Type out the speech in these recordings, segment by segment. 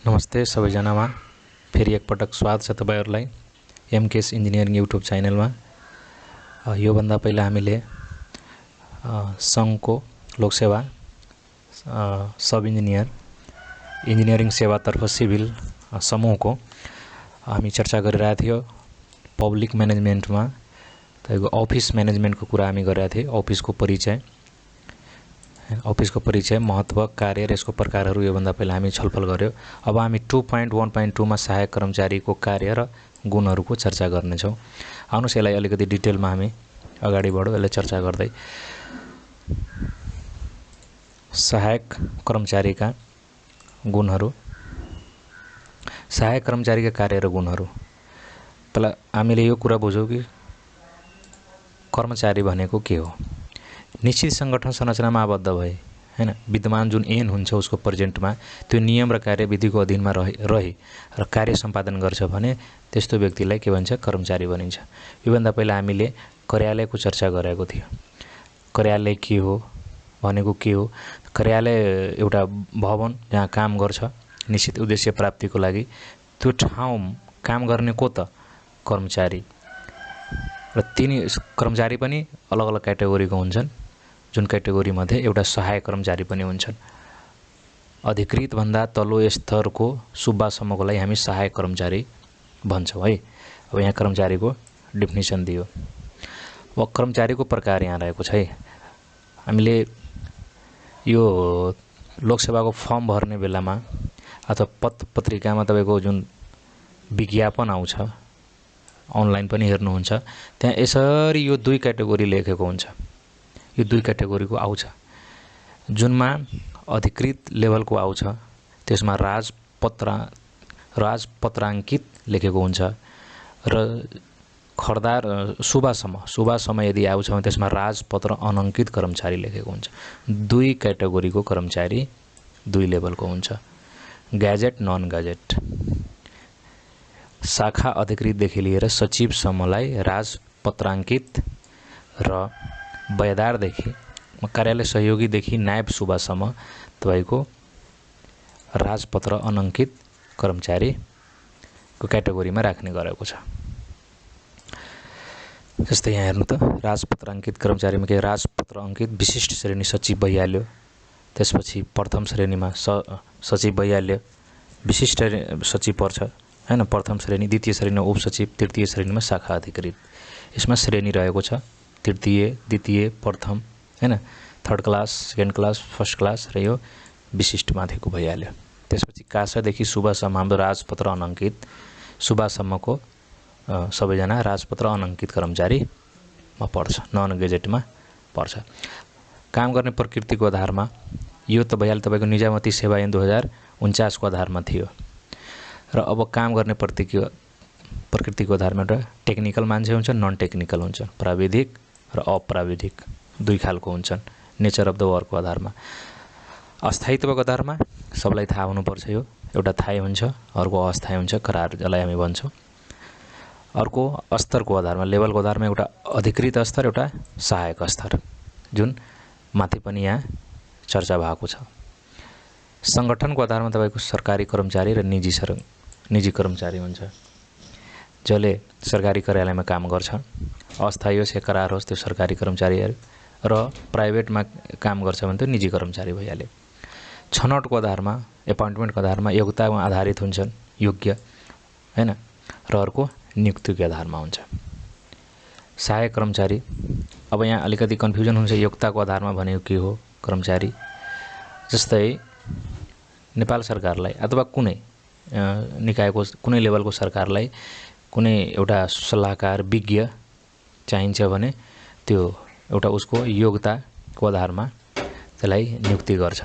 नमस्ते सबैजनामा फेरि एकपटक स्वागत छ तपाईहरुलाई एमकेएस इन्जिनियरिङ युट्युब च्यानलमा। योभन्दा पहिला हामीले संघको लोकसेवा सब इन्जिनियरिङ सेवातर्फ सिभिल समूहको हामी चर्चा गरिरहेका थियौं। पब्लिक म्यानेजमेन्टमा तपाईको अफिस म्यानेजमेन्टको कुरा हामी गरिरहेका थियौं। अफिसको परिचय, महत्व, कार्य र यसको प्रकारहरू योभन्दा पहिला हामी छलफल गर्यौं। अब हामी 2.1.2 मा सहायक कर्मचारीको कार्य र गुणहरूको चर्चा गर्नेछौं। आउनुस् यसलाई अलिकति डिटेलमा हामी अगाडि बढौं। यसलाई चर्चा गर्दै सहायक कर्मचारीका गुणहरू, सहायक कर्मचारीका कार्य र गुणहरू। पहिला हामीले यो कुरा बुझौं कि कर्मचारी भनेको के हो। निश्चित संगठन संरचनामा आबद्ध भए हैन, विद्यमान जुन ऐन हुन्छ उसको प्रेजेन्टमा त्यो नियम र कार्यविधिको अधीनमा रही र कार्य सम्पादन गर्छ भने त्यस्तो व्यक्तिलाई के भन्छ, कर्मचारी भनिन्छ। योभन्दा पहिला हामीले कार्यालयको चर्चा गरेको थियो। कार्यालय के हो भनेको के हो? कार्यालय एउटा भवन जहाँ काम गर्छ निश्चित उद्देश्य प्राप्तिको लागि। त्यो ठाउँ काम गर्ने को त? कर्मचारी। र तिनी कर्मचारी पनि अलग अलग क्याटेगोरीको हुन्छन्, जुन क्याटेगोरी मध्ये एउटा सहायक कर्मचारी पनि हुन्छन्। अधिकृत भन्दा तल्लो स्तरको सुब्बासम्मको लागि हामी सहायक कर्मचारी भन्छौं है। अब यहाँ कर्मचारीको डेफिनेसन दियो। अब कर्मचारीको प्रकार यहाँ रहेको छ है। हामीले यो लोकसेवाको फर्म भर्ने बेलामा अथवा पत्र पत्रिकामा तपाईको जुन विज्ञापन आउँछ, अनलाइन पनि हेर्नुहुन्छ, त्यहाँ यसरी यो दुई क्याटेगोरी लेखेको हुन्छ। यो दुई क्याटेगोरीको आउँछ। जुनमा अधिकृत लेभलको आउँछ त्यसमा राजपत्राङ्कित लेखेको हुन्छ र खर्दार सुबासम्म यदि आउँछ भने त्यसमा राजपत्र अनङ्कित कर्मचारी लेखेको हुन्छ। दुई क्याटेगोरीको कर्मचारी दुई लेभलको हुन्छ। Gazette, non gazette. शाखा अधिकृतदेखि लिएर सचिवसम्मलाई राजपत्राङ्कित र बयदारदेखि कार्यालय सहयोगीदेखि नायब सुबासम्म तपाईको राजपत्र अनङ्कित कर्मचारीको क्याटेगोरीमा राख्ने गरेको छ। जस्तै यहाँ हेर्नु त, राजपत्राङ्कित कर्मचारीमा के राजपत्र अंकित विशिष्ट श्रेणी सचिव भइहाल्यो, त्यसपछि प्रथम श्रेणीमा सचिव भइहाल्यो, विशिष्ट सचिव पर्छ हैन, प्रथम श्रेणी, द्वितीय श्रेणीमा उपसचिव, तृतीय श्रेणीमा शाखा अधिकृत। यसमा श्रेणी रहेको छ, तृतीय, द्वितीय, प्रथम हैन, third class, second class, first class र यो विशिष्ट माथिको भइहाल्यो। त्यसपछि कासादेखि सुबासम्म हाम्रो राजपत्र अनङ्कित, सुबासम्मको सबैजना राजपत्र अनङ्कित कर्मचारीमा पर्छ, नन गेजेटमा पर्छ। काम गर्ने प्रकृतिको आधारमा यो त भइहाल्यो तपाईको निजामती सेवा ऐन 2049 को आधारमा थियो। र अब काम गर्ने प्रकृतिको आधारमा एउटा टेक्निकल मान्छे हुन्छ, नन टेक्निकल हुन्छ, प्राविधिक र अप्राविधिक दुई खालको हुन्छन्। नेचर अफ द वर्कको आधारमा। अस्थायित्वको आधारमा सबलाई थाहा हुनुपर्छ। यो एउटा थाहै हुन्छ, अर्को अस्थायी हुन्छ, करार जसलाई हामी भन्छौं। अर्को स्तरको आधारमा, लेभलको आधारमा एउटा अधिकृत स्तर, एउटा सहायक स्तर, जुन माथि पनि यहाँ चर्चा भएको छ। संगठनको आधारमा तपाईको सरकारी कर्मचारी र निजी कर्मचारी हुन्छ, जसले सरकारी कार्यालयमा काम गर्छ। अस्थायी होस् या करार होस् त्यो सरकारी कर्मचारी र प्राइभेटमा काम गर्छ भने त्यो निजी कर्मचारी भइहाल्यो। छनौटको आधारमा, एपोइन्टमेन्टको आधारमा योग्यतामा आधारित हुन्छन्, योग्य हैन, र अर्को नियुक्तिको आधारमा हुन्छ। सहायक कर्मचारी, अब यहाँ अलिकति कन्फ्युजन हुन्छ। योग्यताको आधारमा भनेको के हो कर्मचारी? जस्तै नेपाल सरकारलाई अथवा कुनै निकायको कुनै लेभलको सरकारलाई कुनै एउटा सल्लाहकार विज्ञ चाहिन्छ भने त्यो एउटा उसको योग्यताको आधारमा त्यसलाई नियुक्ति गर्छ।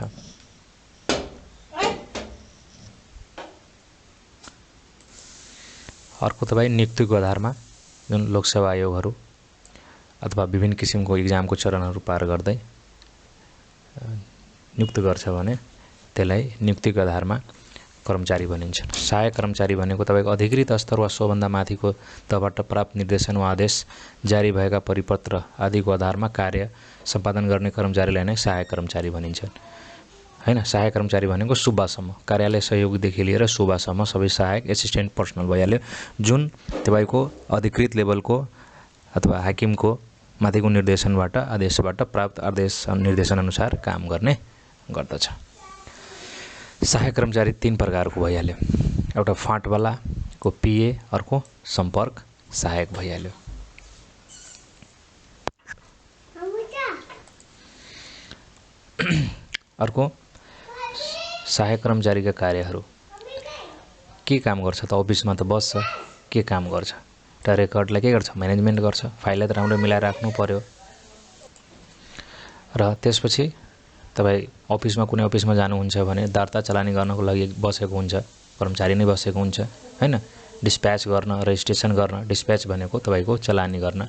अर्को तपाईँ नियुक्तिको आधारमा जुन लोकसेवा आयोगहरू अथवा विभिन्न किसिमको इक्जामको चरणहरू पार गर्दै नियुक्त गर्छ भने त्यसलाई नियुक्तिको आधारमा कर्मचारी भनिन्छ। सहायक कर्मचारी भनेको तपाईको अधिकृत स्तर वा सोभन्दा माथिको तहबाट प्राप्त निर्देशन वा आदेश, जारी भएका परिपत्र आदिको आधारमा कार्य सम्पादन गर्ने कर्मचारीलाई नै सहायक कर्मचारी भनिन्छन् हैन। सहायक कर्मचारी भनेको सुब्बासम्म, कार्यालय सहयोगीदेखि लिएर सुब्बासम्म सबै सहायक एसिस्टेन्ट पर्सनल भइहाल्यो, जुन तपाईँको अधिकृत लेभलको अथवा हाकिमको माथिको निर्देशनबाट आदेशबाट प्राप्त आदेश निर्देशन अनुसार काम गर्ने गर्दछ। सहायक कर्मचारी 3 प्रकारको भइहाल्यो, एउटा फाँटवालाको पिए, अर्को सम्पर्क सहायक भइहाल्यो। अर्को सहायक कर्मचारीका कार्यहरू के काम गर्छ त? अफिसमा त बस्छ, के काम गर्छ त? रेकर्डलाई के गर्छ? म्यानेजमेन्ट गर्छ, फाइललाई त राम्रो मिलाएर राख्नु पर्यो। र त्यसपछि तपाईँ अफिसमा कुनै अफिसमा जानुहुन्छ भने दर्ता चलानी गर्नको लागि बसेको हुन्छ, कर्मचारी नै बसेको हुन्छ हैन। डिस्प्याच गर्न, रजिस्ट्रेसन गर्न, डिस्प्याच भनेको तपाईँको चलानी गर्न।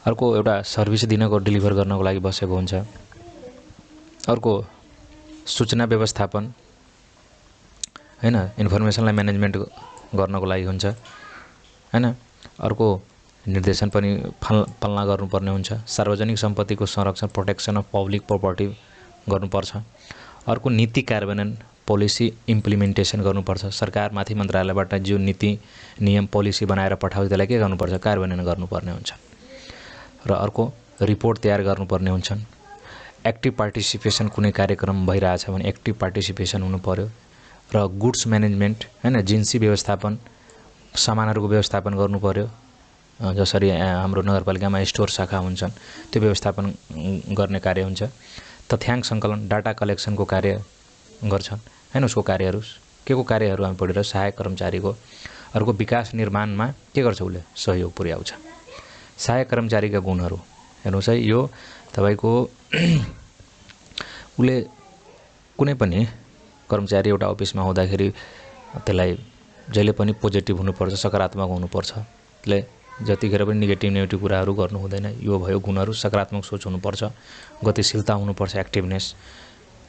अर्को एउटा सर्भिस दिनको डेलिभर गर्नको लागि बसेको हुन्छ। अर्को सूचना व्यवस्थापन हैन, इन्फर्मेसनलाई म्यानेजमेन्ट गर्नको लागि हुन्छ हैन। अर्को निर्देशन पनि पालना गर्नुपर्ने हुन्छ। सार्वजनिक सम्पत्तिको संरक्षण, प्रोटेक्सन अफ पब्लिक प्रपर्टी गर्नुपर्छ। अर्को नीति कार्यान्वयन, पोलिसी इम्प्लिमेन्टेसन गर्नुपर्छ। सरकारमाथि मन्त्रालयबाट जो नीति नियम पोलिसी बनाएर पठाउँछ त्यसलाई के गर्नुपर्छ? कार्यान्वयन गर्नुपर्ने हुन्छ। र अर्को रिपोर्ट तयार गर्नुपर्ने हुन्छन्। एक्टिभ पार्टिसिपेसन, कुनै कार्यक्रम भइरहेछ भने एक्टिभ पार्टिसिपेसन हुनु पर्यो। र गुड्स म्यानेजमेन्ट हैन, जिन्सी व्यवस्थापन, सामानहरूको व्यवस्थापन गर्नु पर्यो। जसरी हाम्रो नगरपालिकामा स्टोर शाखा हुन्छन् त्यो व्यवस्थापन गर्ने कार्य हुन्छ। तथ्याङ्क सङ्कलन, डाटा कलेक्सनको कार्य गर्छन् हैन। उसको कार्यहरू के को कार्यहरू हामी पढेर सहायक कर्मचारीको। अर्को विकास निर्माणमा के गर्छ? उसले सहयोग पुर्याउँछ। सहायक कर्मचारीका गुणहरू हेर्नुहोस् है, यो तपाईँको उसले कुनै पनि कर्मचारी एउटा अफिसमा हुँदाखेरि त्यसलाई जहिले पनि पोजिटिभ हुनुपर्छ, सकारात्मक हुनुपर्छ। त्यसले जतिखेर पनि नेगेटिभ कुराहरू गर्नु हुँदैन। यो भयो गुणहरू। सकारात्मक सोच हुनुपर्छ, गतिशीलता हुनुपर्छ, एक्टिभनेस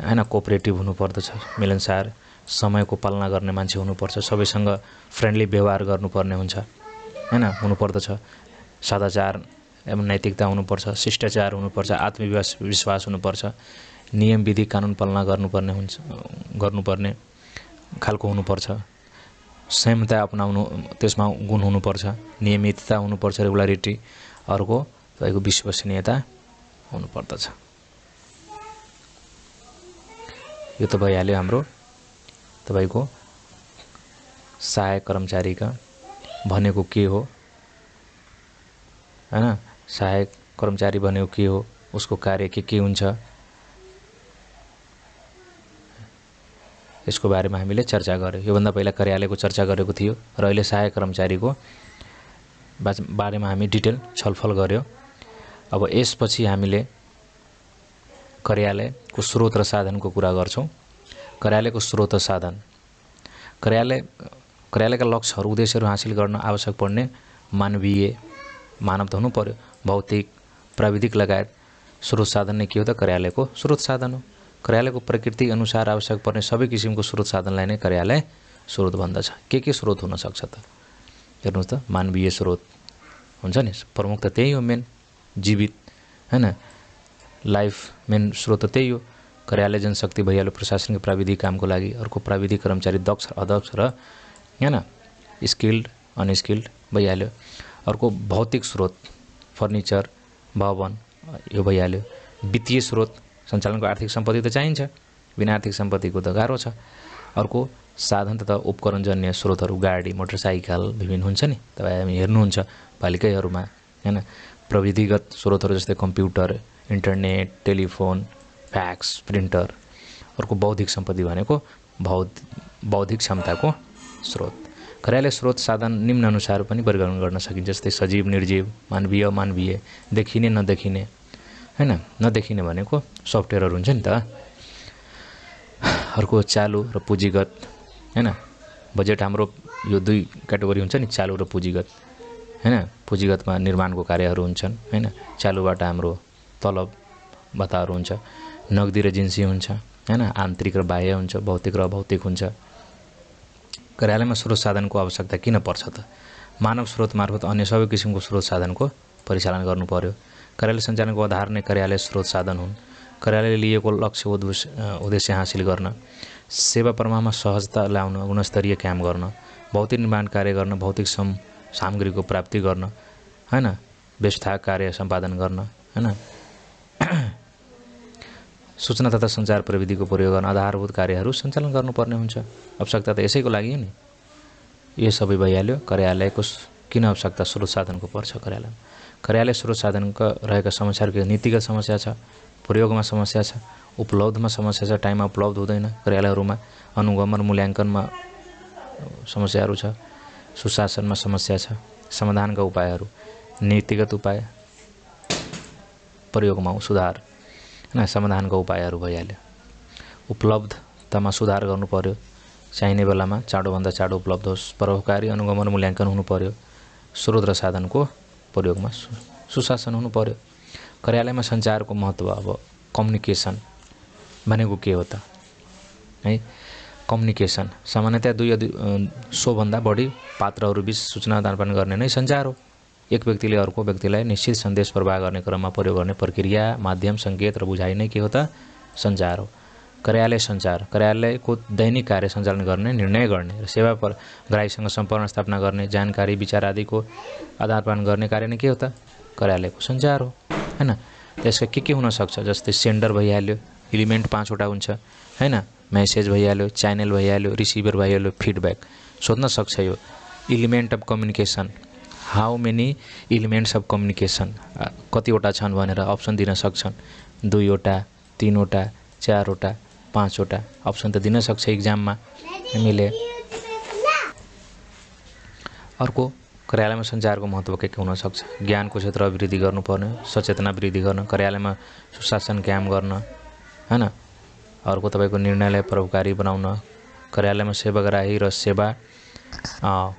हैन, कोअपरेटिभ हुनुपर्दछ, मिलनसार, समयको पालना गर्ने मान्छे हुनुपर्छ, सबैसँग फ्रेन्डली व्यवहार गर्नुपर्ने हुन्छ हैन, हुनुपर्दछ। सदाचार एवं नैतिकता हुनुपर्छ, शिष्टाचार हुनुपर्छ, आत्मविश्वास हुनुपर्छ, नियम विधि कानुन पालना गर्नुपर्ने खालको हुनुपर्छ। संयमता अपनाउनु, त्यसमा गुण हुनुपर्छ। नियमितता हुनुपर्छ, रेगुलरिटी। अर्को तपाईँको विश्वसनीयता हुनुपर्दछ। यो त भइहाल्यो हाम्रो तपाईँको सहायक कर्मचारीका भनेको के हो हैन। सहायक कर्मचारी भनेको के हो, उसको कार्य के हुन्छ, यसको बारेमा हामीले चर्चा गर्यौँ। योभन्दा पहिला कार्यालयको चर्चा गरेको थियो र अहिले सहायक कर्मचारीको बारेमा हामी डिटेल छलफल गर्यौँ। अब यसपछि हामीले कार्यालयको स्रोत र साधनको कुरा गर्छौँ। कार्यालयको स्रोत र साधन, कार्यालयका लक्ष्यहरू, उद्देश्यहरू हासिल गर्न आवश्यक पर्ने मानव त हुनु पर्यो, भौतिक, प्राविधिक लगायत स्रोत साधन नै के हो त? कार्यालयको स्रोत साधन हो। कार्यालयको प्रकृति अनुसार आवश्यक पर्ने सबै किसिमको स्रोत साधनलाई नै कार्यालय स्रोत भन्दछ। के स्रोत हुन सक्छ त? हेर्नुहोस् त, मानवीय स्रोत हुन्छ नि, प्रमुख त त्यही हो, मेन जीवित हैन, लाइफ मेन स्रोत त त्यही हो। कार्यालय जनशक्ति भइहाल्यो, प्रशासनिक प्राविधिक कामको लागि। अर्को प्राविधिक कर्मचारी दक्ष, अदक्ष र हैन, स्किल्ड, अनस्किल्ड भइहाल्यो। अर्को भौतिक स्रोत, फर्निचर, भवन, यो भइहाल्यो। वित्तीय स्रोत, सञ्चालनको आर्थिक सम्पत्ति त चाहिन्छ, बिना आर्थिक सम्पत्तिको त गाह्रो छ। अर्को साधन तथा उपकरणजन्य स्रोतहरू, गाडी, मोटरसाइकल विभिन्न हुन्छ नि, तपाईँ हामी हेर्नुहुन्छ पालिकाहरूमा हैन। प्रविधिगत स्रोतहरू जस्तै computer, internet, telephone, fax, printer. अर्को बौद्धिक सम्पत्ति भनेको बौद्धिक क्षमताको स्रोत। कार्यालय स्रोत साधन निम्न अनुसार पनि वर्गीकरण गर्न सकिन्छ, जस्तै सजीव, निर्जीव, मानवीय, अमानवीय, देखिने, नदेखिने हैन। नदेखिने भनेको सफ्टवेयरहरू हुन्छ नि त। अर्को चालु र पुँजीगत हैन। बजेट हाम्रो यो 2 क्याटेगोरी हुन्छ नि, चालु र पुँजीगत हैन। पुँजीगतमा निर्माणको कार्यहरू हुन्छन् हैन। चालुबाट हाम्रो तलब भत्ताहरू हुन्छ। नगदी र जिन्सी हुन्छ हैन। आन्तरिक र बाह्य हुन्छ, भौतिक र अभौतिक हुन्छ। कार्यालयमा स्रोत साधनको आवश्यकता किन पर्छ त? मानव स्रोत मार्फत अन्य सबै किसिमको स्रोत साधनको परिचालन गर्नु पर्यो। कार्यालय सञ्चालनको आधार नै कार्यालय स्रोत साधन हुन्। कार्यालयले लिएको लक्ष्य उद्देश्य हासिल गर्न, सेवा प्रवाहमा सहजता ल्याउन, गुणस्तरीय काम गर्न, भौतिक निर्माण कार्य गर्न, भौतिक सामग्रीको प्राप्ति गर्न, हैन, व्यवस्था कार्य सम्पादन गर्न, हैन, सूचना तथा सञ्चार प्रविधिको प्रयोग गर्न आधारभूत कार्यहरू सञ्चालन गर्नुपर्ने हुन्छ। आवश्यकता त यसैको लागि हो नि। यो सबै भइहाल्यो। कार्यालयको किन आवश्यकता स्रोत साधनको पर्छ कार्यालयमा? कार्यालय स्रोत साधनका रहेका समस्याहरूको नीतिगत समस्या छ, प्रयोगमा समस्या छ, उपलब्धमा समस्या छ, टाइममा उपलब्ध हुँदैन, कार्यालयहरूमा अनुगमन मूल्याङ्कनमा समस्याहरू छ, सुशासनमा समस्या छ, समाधानका उपायहरू, नीतिगत उपाय, प्रयोगमा सुधार, हैन, समाधानका उपायहरू भइहाल्यो। उपलब्धतामा सुधार गर्नु पर्यो, चाहिने बेलामा चाँडोभन्दा चाँडो उपलब्ध होस्, प्रभावकारी अनुगमन मूल्याङ्कन हुनु पर्यो, स्रोत र साधनको प्रयोगमा सुशासन हुनु पर्यो। कार्यालयमा सञ्चारको महत्त्व, अब कम्युनिकेसन भनेको के हो त है? कम्युनिकेसन सामान्यतया 200 भन्दा बढी पात्रहरूबीच सूचना आदान-प्रदान गर्ने नै सञ्चार हो। एक व्यक्तिले अर्को व्यक्तिलाई निश्चित सन्देश प्रवाह गर्ने क्रममा प्रयोग गर्ने प्रक्रिया, माध्यम, सङ्केत र बुझाइ नै के हो त? सञ्चार हो। कार्यालय सञ्चार कार्यालयको दैनिक कार्य सञ्चालन गर्ने, निर्णय गर्ने र सेवा ग्राहकसँग सम्पर्क स्थापना गर्ने, जानकारी, विचार आदिको आदान-प्रदान गर्ने कार्य नै के हो त? कार्यालयको सञ्चार हो, हैन। त्यसका के हुन सक्छ? जस्तै सेन्डर भइहाल्यो, एलिमेन्ट 5 वटा हुन्छ, हैन, मेसेज भइहाल्यो, च्यानल भइहाल्यो, रिसिभर भइहाल्यो, फिडब्याक। सोध्न सक्छ यो element of communication, how many elements of communication, कतिवटा छन् भनेर अप्सन दिन सक्छन्। 2 वटा, 3 वटा, 4 वटा, 5 वटा अप्सन त दिन सक्छ इक्जाममा हामीले। अर्को, कार्यालयमा सञ्चारको महत्त्व के हुन सक्छ? ज्ञानको क्षेत्र अभिवृद्धि गर्नुपर्ने, सचेतना वृद्धि गर्न, कार्यालयमा सुशासन कायम गर्न, हैन। अर्को तपाईँको निर्णयलाई प्रभावकारी बनाउन, कार्यालयमा सेवाग्राही र सेवा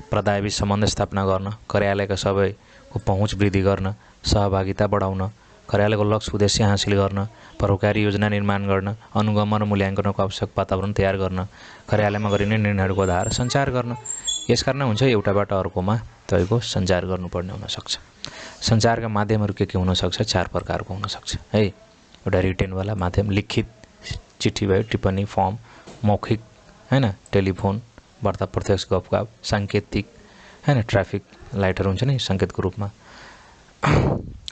प्रदायबीच सम्बन्ध स्थापना गर्न, कार्यालयका सबैको पहुँच वृद्धि गर्न, सहभागिता बढाउन, कार्यालयको लक्ष्य उद्देश्य हासिल गर्न, प्रभावकारी योजना निर्माण गर्न, अनुगमन र मूल्याङ्कनको आवश्यक वातावरण तयार गर्न, कार्यालयमा गरिने निर्णयहरूको आधार सञ्चार गर्न। यसकारण हुन्छ एउटाबाट अर्कोमा तपाईँको सञ्चार गर्नुपर्ने हुनसक्छ। सञ्चारका माध्यमहरू के हुन सक्छ? 4 प्रकारको हुन सक्छ है। एउटा रिटेनवाला माध्यम, लिखित चिठी भयो, टिप्पणी, फर्म, मौखिक, हैन, टेलिफोन, वार्ता, प्रत्यक्ष गफगाफ, साङ्केतिक, हैन, ट्राफिक लाइटहरू हुन्छ नि सङ्केतको रूपमा।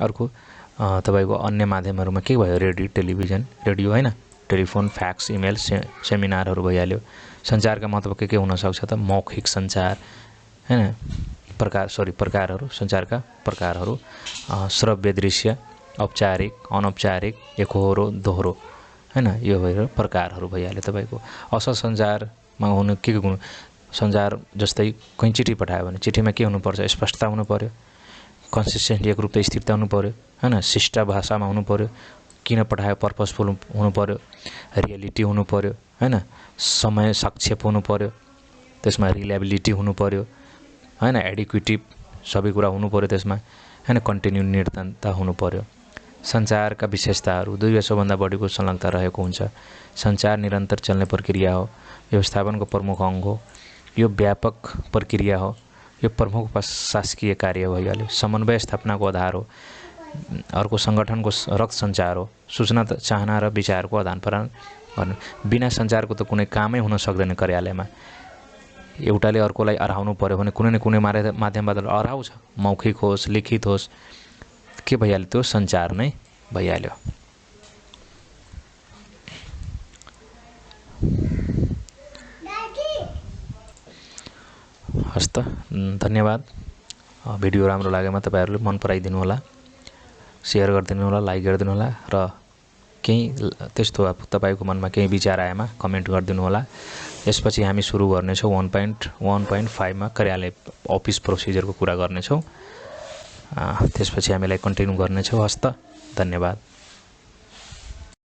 अर्को तपाईँको अन्य माध्यमहरूमा के भयो? रेडियो, टेलिभिजन, रेडियो, हैन, टेलिफोन, फ्याक्स, इमेल, सेमिनारहरू भइहाल्यो। सञ्चारका महत्त्व के हुन सक्छ त? मौखिक सञ्चार, हैन, प्रकारहरू, सञ्चारका प्रकारहरू, श्रव्य, दृश्य, औपचारिक, अनौपचारिक, एकहोरो, दोहोरो, हैन, यो भएर प्रकारहरू भइहाल्यो तपाईँको। असल सञ्चारमा हुनु के हुनु? सञ्चार जस्तै कहीँ चिठी पठायो भने चिठीमा के हुनुपर्छ? स्पष्टता हुनु पर्यो, कन्सिस्टेन्ट, एकरूपता, स्थिरता हुनु पर्यो, हैन, शिष्ट भाषामा हुनु पर्यो, किन पठायो पर्पजफुल हुनु पर्यो, रियलिटी हुनु पर्यो, हैन, समय सक्षेप हुनु पर्यो, त्यसमा रिलायबिलिटी हुनु पर्यो, हैन, एडिक्वेटिभ सबै कुरा हुनु पर्यो त्यसमा, हैन, कन्टिन्यू निरन्तरता हुनु पर्यो। सञ्चारका विशेषताहरू 200 भन्दा बढीको संलग्नता रहेको हुन्छ। सञ्चार निरन्तर चल्ने प्रक्रिया हो, व्यवस्थापनको प्रमुख अङ्ग हो, यो व्यापक प्रक्रिया हो, यो प्रमुख शासकीय कार्य भइहाल्यो, समन्वय स्थापनाको आधार हो। अर्को सङ्गठनको रक्त सञ्चार हो, सूचना चाहना र विचारको आदान प्रदान गर्ने। बिना सञ्चारको त कुनै कामै हुन सक्दैन कार्यालयमा। एउटाले अर्कोलाई अराउनु पर्यो भने कुनै न कुनै माध्यमबाट अराउँछ, मौखिक होस्, लिखित होस्, के भइहाल्यो? त्यो सञ्चार नै भइहाल्यो। हस् त, धन्यवाद। भिडियो राम्रो लागेमा तपाईँहरूले मन पराइदिनु होला, सेयर गरिदिनु होला, लाइक गरिदिनु होला र केही त्यस्तो तपाईँको मनमा केही विचार आएमा कमेन्ट गरिदिनु होला। यसपछि हामी सुरु गर्नेछौँ 1.1.5 मा कार्यालय अफिस प्रोसिजरको कुरा गर्नेछौँ। त्यसपछि हामीलाई कन्टिन्यू गर्नेछौँ। हस् त, धन्यवाद।